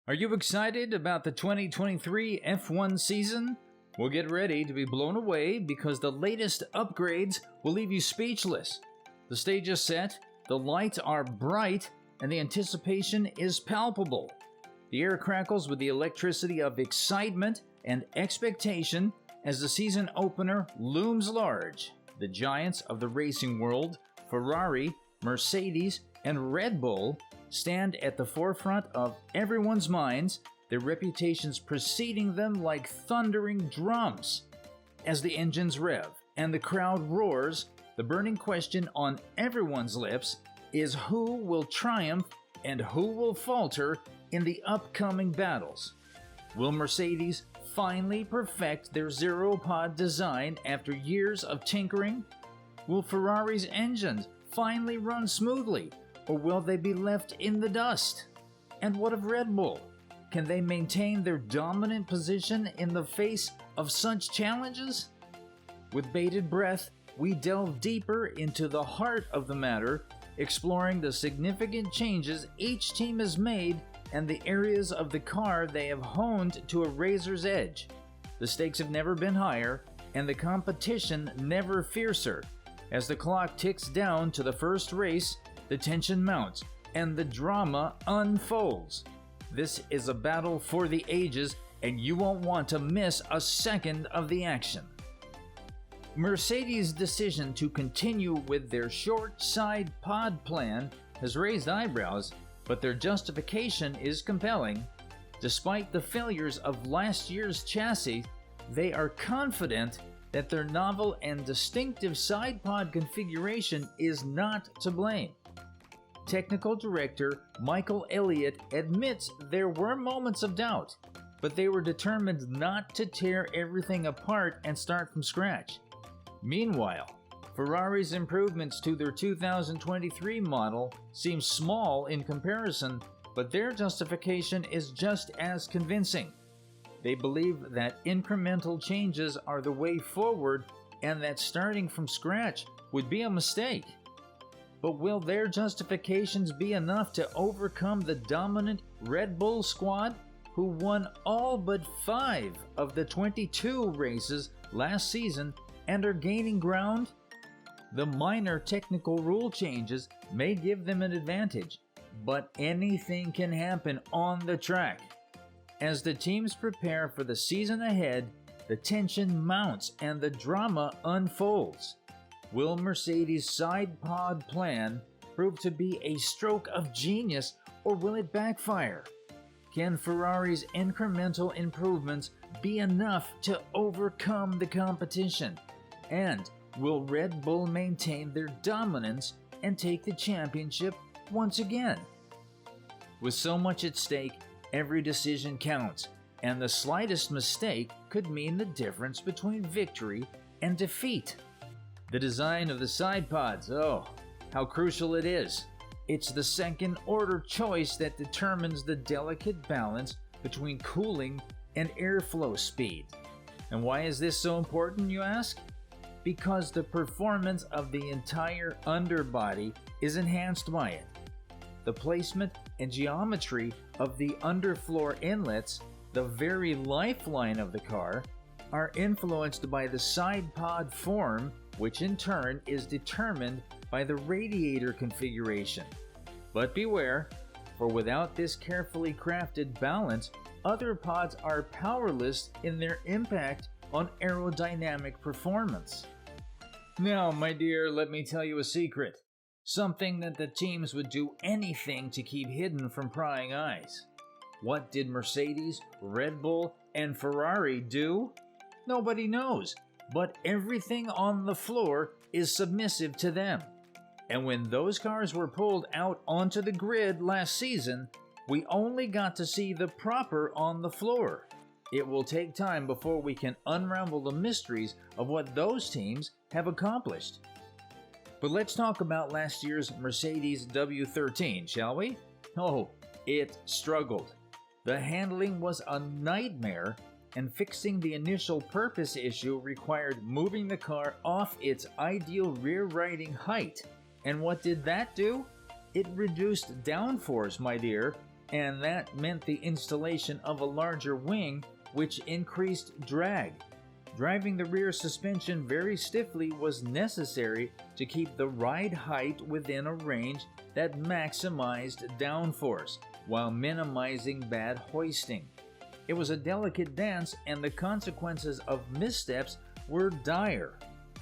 Are you excited about the 2023 F1 season? Well, get ready to be blown away because the latest upgrades will leave you speechless. The stage is set, the lights are bright, and the anticipation is palpable. The air crackles with the electricity of excitement and expectation as the season opener looms large. The giants of the racing world, Ferrari, Mercedes, and Red Bull, stand at the forefront of everyone's minds, their reputations preceding them like thundering drums. As the engines rev and the crowd roars, the burning question on everyone's lips is who will triumph and who will falter in the upcoming battles. Will Mercedes finally perfect their zero-pod design after years of tinkering? Will Ferrari's engines finally run smoothly, or will they be left in the dust? And what of Red Bull? Can they maintain their dominant position in the face of such challenges? With bated breath, we delve deeper into the heart of the matter, exploring the significant changes each team has made and the areas of the car they have honed to a razor's edge. The stakes have never been higher, and the competition never fiercer. As the clock ticks down to the first race, the tension mounts, and the drama unfolds. This is a battle for the ages, and you won't want to miss a second of the action. Mercedes' decision to continue with their short side pod plan has raised eyebrows, but their justification is compelling. Despite the failures of last year's chassis, they are confident that their novel and distinctive side pod configuration is not to blame. Technical director Michael Elliott admits there were moments of doubt, but they were determined not to tear everything apart and start from scratch. Meanwhile, Ferrari's improvements to their 2023 model seem small in comparison, but their justification is just as convincing. They believe that incremental changes are the way forward and that starting from scratch would be a mistake. But will their justifications be enough to overcome the dominant Red Bull squad, who won all but 5 of the 22 races last season and are gaining ground? The minor technical rule changes may give them an advantage, but anything can happen on the track. As the teams prepare for the season ahead, the tension mounts and the drama unfolds. Will Mercedes' side pod plan prove to be a stroke of genius, or will it backfire? Can Ferrari's incremental improvements be enough to overcome the competition? And will Red Bull maintain their dominance and take the championship once again? With so much at stake, every decision counts, and the slightest mistake could mean the difference between victory and defeat. The design of the side pods, how crucial it is. It's the second-order choice that determines the delicate balance between cooling and airflow speed. And why is this so important, you ask? Because the performance of the entire underbody is enhanced by it. The placement and geometry of the underfloor inlets, the very lifeline of the car, are influenced by the side pod form, which in turn is determined by the radiator configuration. But beware, for without this carefully crafted balance, other pods are powerless in their impact on aerodynamic performance. Now, my dear, let me tell you a secret. Something that the teams would do anything to keep hidden from prying eyes. What did Mercedes, Red Bull, and Ferrari do? Nobody knows, but everything on the floor is submissive to them. And when those cars were pulled out onto the grid last season, we only got to see the proper on the floor. It will take time before we can unravel the mysteries of what those teams have accomplished. But let's talk about last year's Mercedes W13, shall we? Oh, it struggled. The handling was a nightmare, and fixing the initial purpose issue required moving the car off its ideal rear riding height. And what did that do? It reduced downforce, my dear, and that meant the installation of a larger wing, which increased drag. Driving the rear suspension very stiffly was necessary to keep the ride height within a range that maximized downforce, while minimizing bad hoisting. It was a delicate dance, and the consequences of missteps were dire,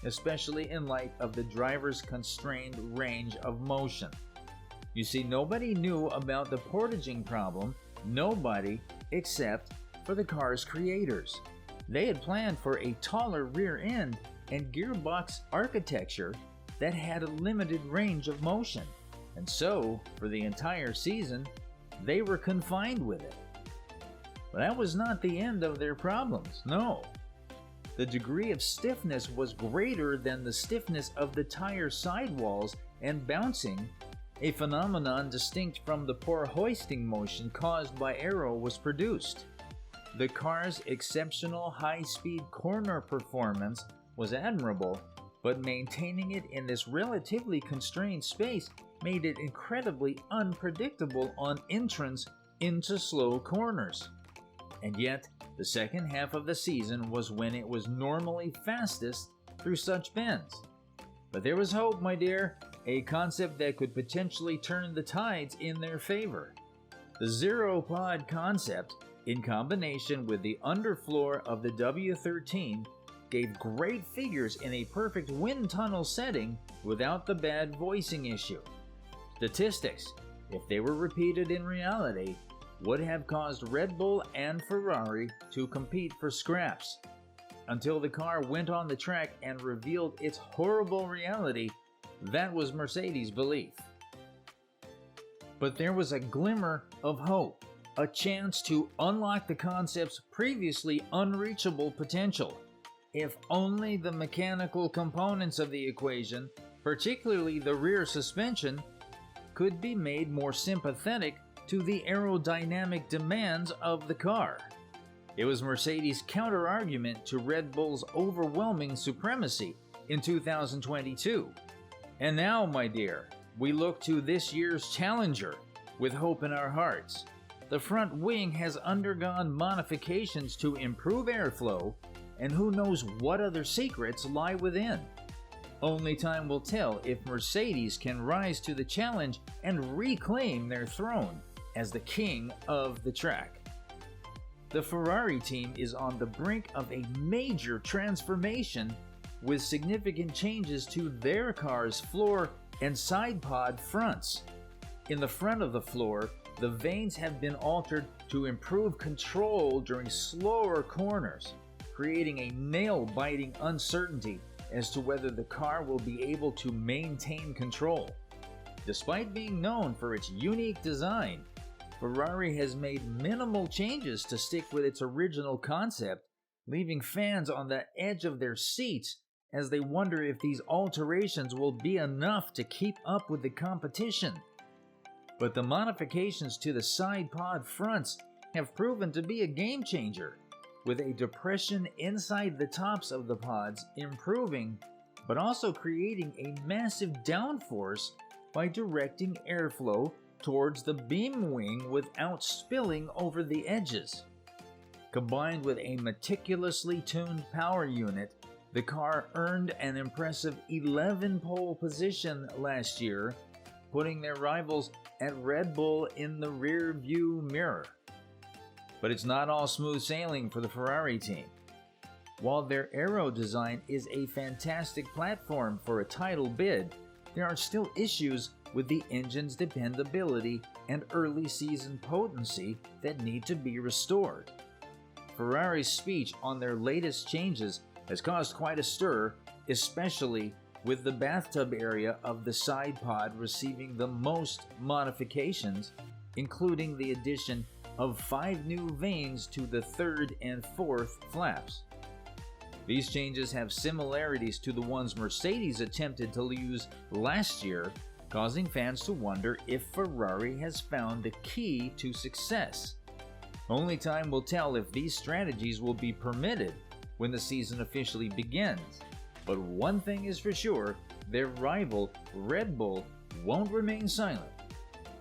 especially in light of the driver's constrained range of motion. You see, nobody knew about the portaging problem, nobody except for the car's creators. They had planned for a taller rear end and gearbox architecture that had a limited range of motion, and so, for the entire season, they were confined with it. But that was not the end of their problems, no. The degree of stiffness was greater than the stiffness of the tire sidewalls, and bouncing, a phenomenon distinct from the poor hoisting motion caused by aero, was produced. The car's exceptional high-speed corner performance was admirable, but maintaining it in this relatively constrained space made it incredibly unpredictable on entrance into slow corners. And yet, the second half of the season was when it was normally fastest through such bends. But there was hope, my dear, a concept that could potentially turn the tides in their favor. The zero-pod concept, in combination with the underfloor of the W13, gave great figures in a perfect wind tunnel setting without the bad voicing issue. Statistics, if they were repeated in reality, would have caused Red Bull and Ferrari to compete for scraps, until the car went on the track and revealed its horrible reality. That was Mercedes' belief. But there was a glimmer of hope, a chance to unlock the concept's previously unreachable potential. If only the mechanical components of the equation, particularly the rear suspension, could be made more sympathetic to the aerodynamic demands of the car. It was Mercedes' counter-argument to Red Bull's overwhelming supremacy in 2022. And now, my dear, we look to this year's challenger with hope in our hearts. The front wing has undergone modifications to improve airflow, and who knows what other secrets lie within. Only time will tell if Mercedes can rise to the challenge and reclaim their throne as the king of the track. The Ferrari team is on the brink of a major transformation, with significant changes to their car's floor and side pod fronts. In the front of the floor, the vanes have been altered to improve control during slower corners, creating a nail-biting uncertainty as to whether the car will be able to maintain control. Despite being known for its unique design, Ferrari has made minimal changes to stick with its original concept, leaving fans on the edge of their seats as they wonder if these alterations will be enough to keep up with the competition. But the modifications to the side pod fronts have proven to be a game changer, with a depression inside the tops of the pods improving, but also creating a massive downforce by directing airflow towards the beam wing without spilling over the edges. Combined with a meticulously tuned power unit, the car earned an impressive 11 pole position last year, putting their rivals at Red Bull in the rear view mirror. But it's not all smooth sailing for the Ferrari team. While their aero design is a fantastic platform for a title bid, there are still issues with the engine's dependability and early season potency that need to be restored. Ferrari's speech on their latest changes has caused quite a stir, especially with the bathtub area of the side pod receiving the most modifications, including the addition of 5 new vanes to the 3rd and 4th flaps. These changes have similarities to the ones Mercedes attempted to use last year, causing fans to wonder if Ferrari has found the key to success. Only time will tell if these strategies will be permitted when the season officially begins. But one thing is for sure, their rival, Red Bull, won't remain silent.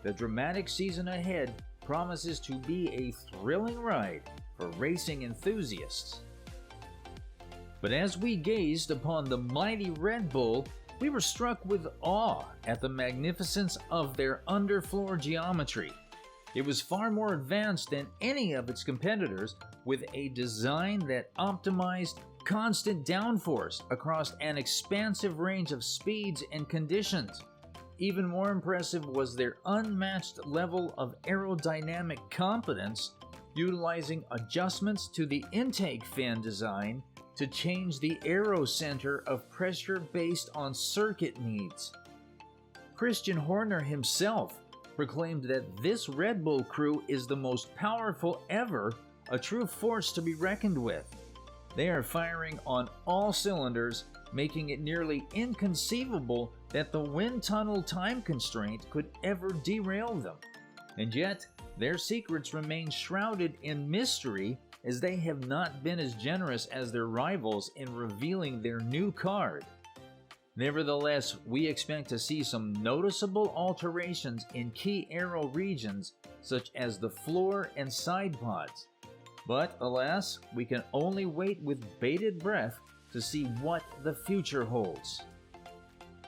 The dramatic season ahead promises to be a thrilling ride for racing enthusiasts. But as we gazed upon the mighty Red Bull, we were struck with awe at the magnificence of their underfloor geometry. It was far more advanced than any of its competitors, with a design that optimized constant downforce across an expansive range of speeds and conditions. Even more impressive was their unmatched level of aerodynamic competence, utilizing adjustments to the intake fan design to change the aero center of pressure based on circuit needs. Christian Horner himself proclaimed that this Red Bull crew is the most powerful ever, a true force to be reckoned with. They are firing on all cylinders, making it nearly inconceivable that the wind tunnel time constraint could ever derail them. And yet, their secrets remain shrouded in mystery, as they have not been as generous as their rivals in revealing their new card. Nevertheless, we expect to see some noticeable alterations in key aero regions, such as the floor and side pods. But alas, we can only wait with bated breath to see what the future holds.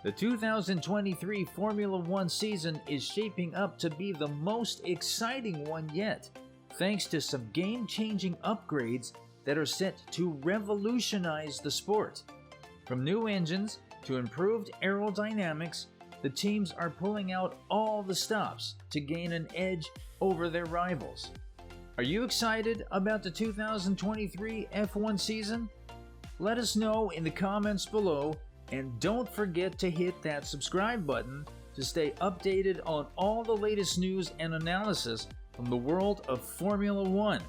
The 2023 Formula One season is shaping up to be the most exciting one yet, thanks to some game-changing upgrades that are set to revolutionize the sport. From new engines to improved aerodynamics, the teams are pulling out all the stops to gain an edge over their rivals. Are you excited about the 2023 F1 season? Let us know in the comments below, and don't forget to hit that subscribe button to stay updated on all the latest news and analysis from the world of Formula One.